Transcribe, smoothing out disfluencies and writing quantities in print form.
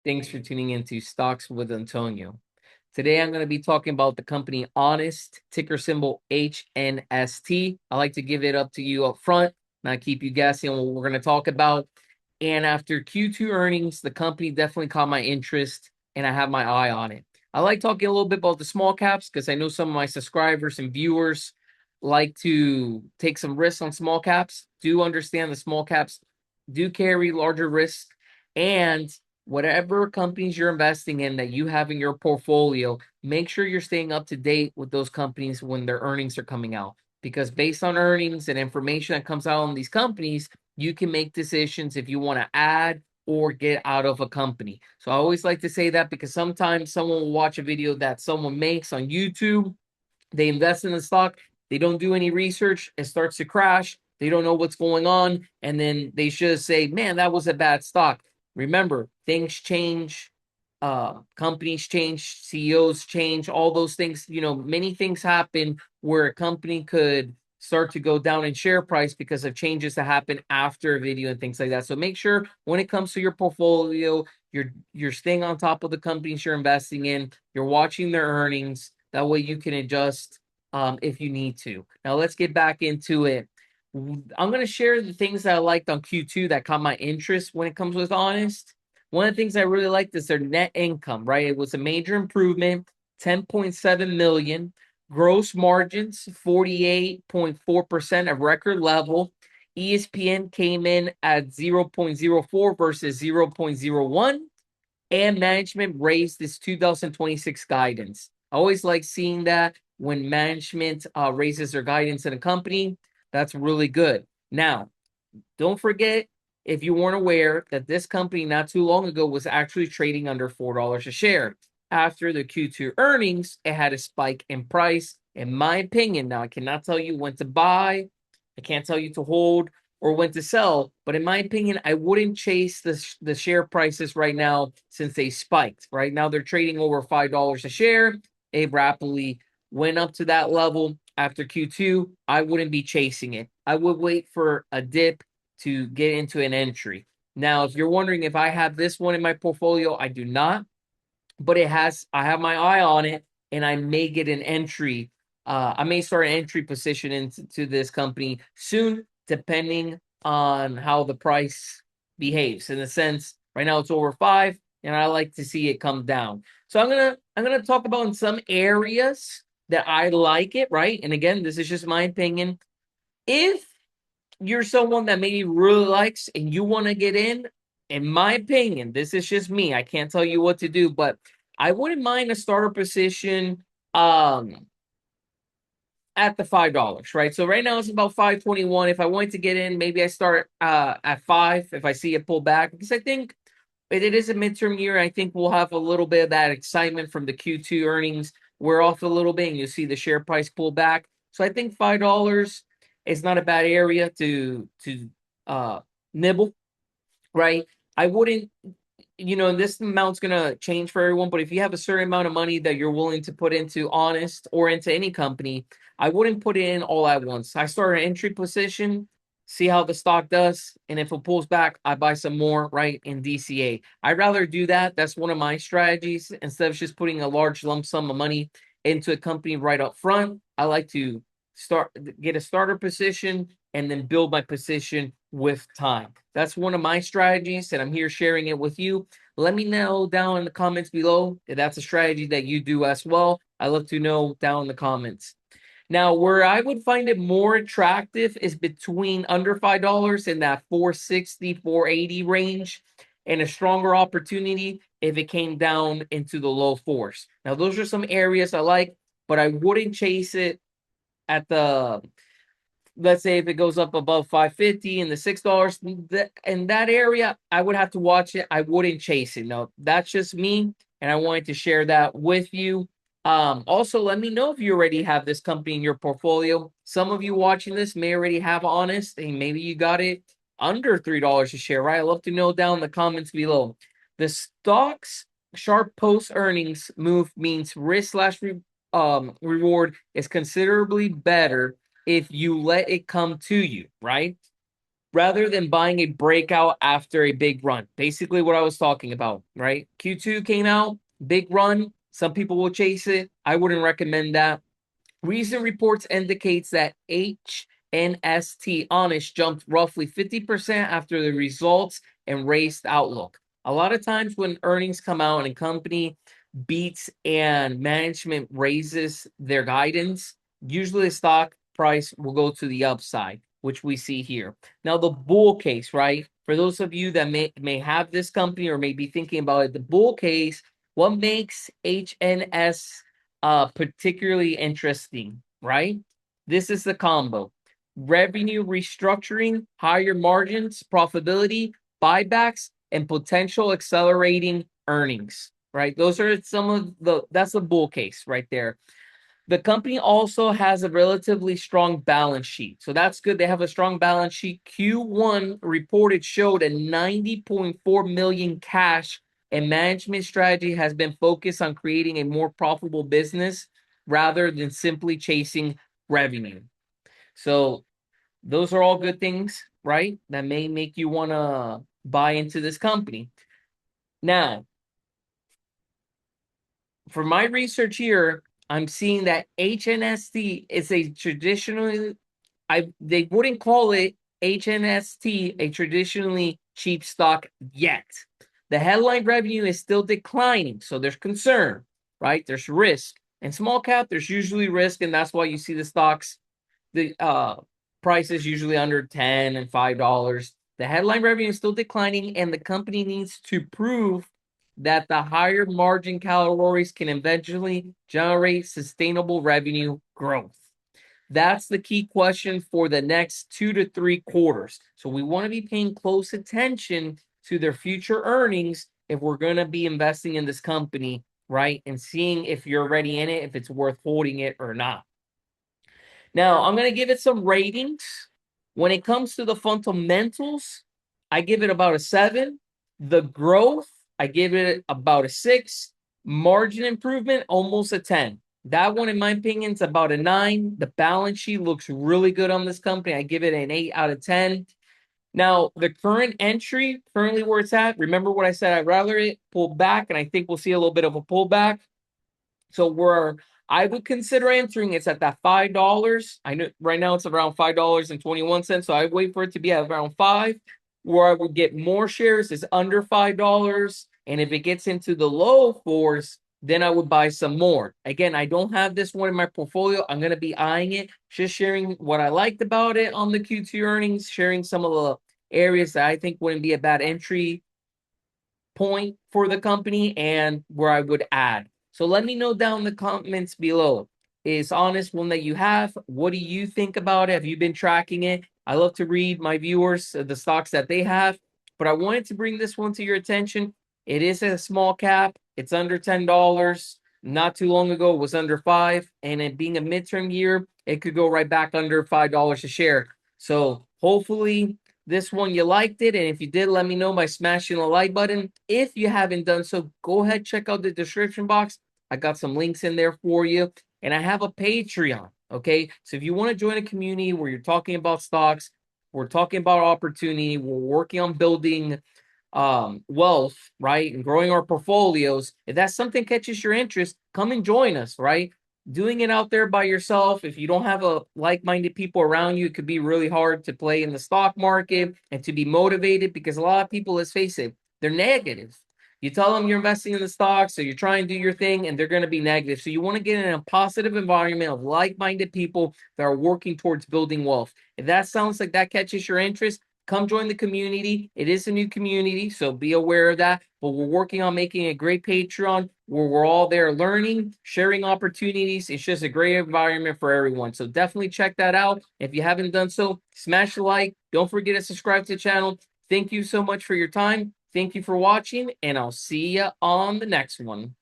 Thanks for tuning into Stocks with Antonio. Today I'm going to be talking about the company Honest, ticker symbol HNST. I like to give it up to you up front, not keep you guessing on what we're going to talk about. And after Q2 earnings, the company definitely caught my interest and I have my eye on it. I like talking a little bit about the small caps because I know some of my subscribers and viewers like to take some risks on small caps. Do understand the small caps do carry larger risks, and whatever companies you're investing in that you have in your portfolio, make sure you're staying up to date with those companies when their earnings are coming out. Because based on earnings and information that comes out on these companies, you can make decisions if you want to add or get out of a company. So I always like to say that because sometimes someone will watch a video that someone makes on YouTube, they invest in the stock, they don't do any research, it starts to crash, they don't know what's going on, and then they should say, man, that was a bad stock. Remember, things change, companies change, CEOs change, all those things. Many things happen where a company could start to go down in share price because of changes that happen after a video and things like that. So make sure when it comes to your portfolio, you're staying on top of the companies you're investing in, you're watching their earnings. That way you can adjust if you need to. Now let's get back into it. I'm going to share the things that I liked on Q2 that caught my interest when it comes with Honest. One of the things I really liked is their net income, right? It was a major improvement, 10.7 million. Gross margins, 48.4%, a record level. ESPN came in at 0.04 versus 0.01. And management raised its 2026 guidance. I always like seeing that when management raises their guidance in a company. That's really good. Now, don't forget, if you weren't aware, that this company not too long ago was actually trading under $4 a share. After the Q2 earnings, it had a spike in price. In my opinion, now I cannot tell you when to buy, I can't tell you to hold or when to sell, but in my opinion, I wouldn't chase the share prices right now since they spiked. Right now, they're trading over $5 a share. It rapidly went up to that level after Q2. I wouldn't be chasing it. I would wait for a dip to get into an entry. Now, if you're wondering if I have this one in my portfolio, I do not, but I have my eye on it, and I may get an entry. I may start an entry position into this company soon, depending on how the price behaves. In a sense, right now it's over 5, and I like to see it come down. So I'm gonna talk about in some areas that I like it, right? And again, this is just my opinion. If you're someone that maybe really likes and you want to get in my opinion, this is just me. I can't tell you what to do, but I wouldn't mind a starter position at the $5, right? So right now it's about 521. If I wanted to get in, maybe I start at 5 if I see it pull back, because I think it is a midterm year. I think we'll have a little bit of that excitement from the Q2 earnings. We're off a little bit, and you'll see the share price pull back. So I think $5 is not a bad area to uh, nibble, right? I wouldn't, this amount's gonna change for everyone, but if you have a certain amount of money that you're willing to put into Honest or into any company, I wouldn't put it in all at once. I start an entry position, see how the stock does, and if it pulls back, I buy some more, right, in DCA. I'd rather do that. That's one of my strategies. Instead of just putting a large lump sum of money into a company right up front, I like to get a starter position and then build my position with time. That's one of my strategies, and I'm here sharing it with you. Let me know down in the comments below if that's a strategy that you do as well. I love to know down in the comments. Now, where I would find it more attractive is between under $5 in that 460, 480 range, and a stronger opportunity if it came down into the low fours. Now, those are some areas I like, but I wouldn't chase it at the, let's say if it goes up above 550 and the $6 in that area, I would have to watch it. I wouldn't chase it. No, that's just me, and I wanted to share that with you. Also, let me know if you already have this company in your portfolio. Some of you watching this may already have Honest, and maybe you got it under $3 a share, right? I'd love to know down in the comments below. The stock's sharp post earnings move means risk slash reward is considerably better if you let it come to you, right? rather than buying a breakout after a big run. Basically, what I was talking about, right? Q2 came out, big run. Some people will chase it. I wouldn't recommend that. Recent reports indicates that HNST Honest jumped roughly 50% after the results and raised outlook. A lot of times when earnings come out and a company beats and management raises their guidance, usually the stock price will go to the upside, which we see here. Now, the bull case, right? For those of you that may have this company or may be thinking about it, the bull case, what makes HNS particularly interesting, right? This is the combo. Revenue restructuring, higher margins, profitability, buybacks, and potential accelerating earnings, right? Those are some of that's a bull case right there. The company also has a relatively strong balance sheet. So that's good. They have a strong balance sheet. Q1 reported showed a 90.4 million cash, and management strategy has been focused on creating a more profitable business rather than simply chasing revenue. So those are all good things, right? That may make you want to buy into this company. Now, for my research here, I'm seeing that HNST is a traditionally, they wouldn't call it HNST a traditionally cheap stock yet. The headline revenue is still declining, so there's concern, right? There's risk. And small cap, there's usually risk, and that's why you see the stocks, the price is usually under 10 and $5. The headline revenue is still declining, and the company needs to prove that the higher margin categories can eventually generate sustainable revenue growth. That's the key question for the next 2 to 3 quarters. So we want to be paying close attention to their future earnings if we're going to be investing in this company, right? And seeing if you're already in it, if it's worth holding it or not. Now, I'm going to give it some ratings. When it comes to the fundamentals, I give it about a 7. The growth, I give it about a 6. Margin improvement, almost a 10. That one, in my opinion, is about a 9. The balance sheet looks really good on this company. I give it an 8 out of 10. Now, the current entry, currently where it's at, remember what I said, I'd rather it pull back, and I think we'll see a little bit of a pullback. So where I would consider entering, it's at that $5. I know right now it's around $5.21. So I wait for it to be at around 5. Where I would get more shares is under $5. And if it gets into the low 4s, then I would buy some more. Again, I don't have this one in my portfolio. I'm going to be eyeing it, just sharing what I liked about it on the Q2 earnings, sharing some of the areas that I think wouldn't be a bad entry point for the company and where I would add. So let me know down in the comments below. Is Honest one that you have? What do you think about it? Have you been tracking it? I love to read my viewers, the stocks that they have, but I wanted to bring this one to your attention. It is a small cap. It's under $10. Not too long ago, it was under 5. And it being a midterm year, it could go right back under $5 a share. So hopefully this one you liked it, and if you did, let me know by smashing the like button. If you haven't done so, go ahead, check out the description box. I got some links in there for you, and I have a Patreon. Okay, so if you want to join a community where you're talking about stocks, we're talking about opportunity, we're working on building wealth, right, and growing our portfolios. If that's something catches your interest, come and join us, right? Doing it out there by yourself, if you don't have a like-minded people around you, it could be really hard to play in the stock market and to be motivated, because a lot of people, let's face it, they're negative. You tell them you're investing in the stocks, so you're trying to do your thing, and they're going to be negative. So you want to get in a positive environment of like-minded people that are working towards building wealth. If that sounds like that catches your interest, come join the community. It is a new community, so be aware of that. But we're working on making a great Patreon where we're all there learning, sharing opportunities. It's just a great environment for everyone. So definitely check that out. If you haven't done so, smash the like. Don't forget to subscribe to the channel. Thank you so much for your time. Thank you for watching, and I'll see you on the next one.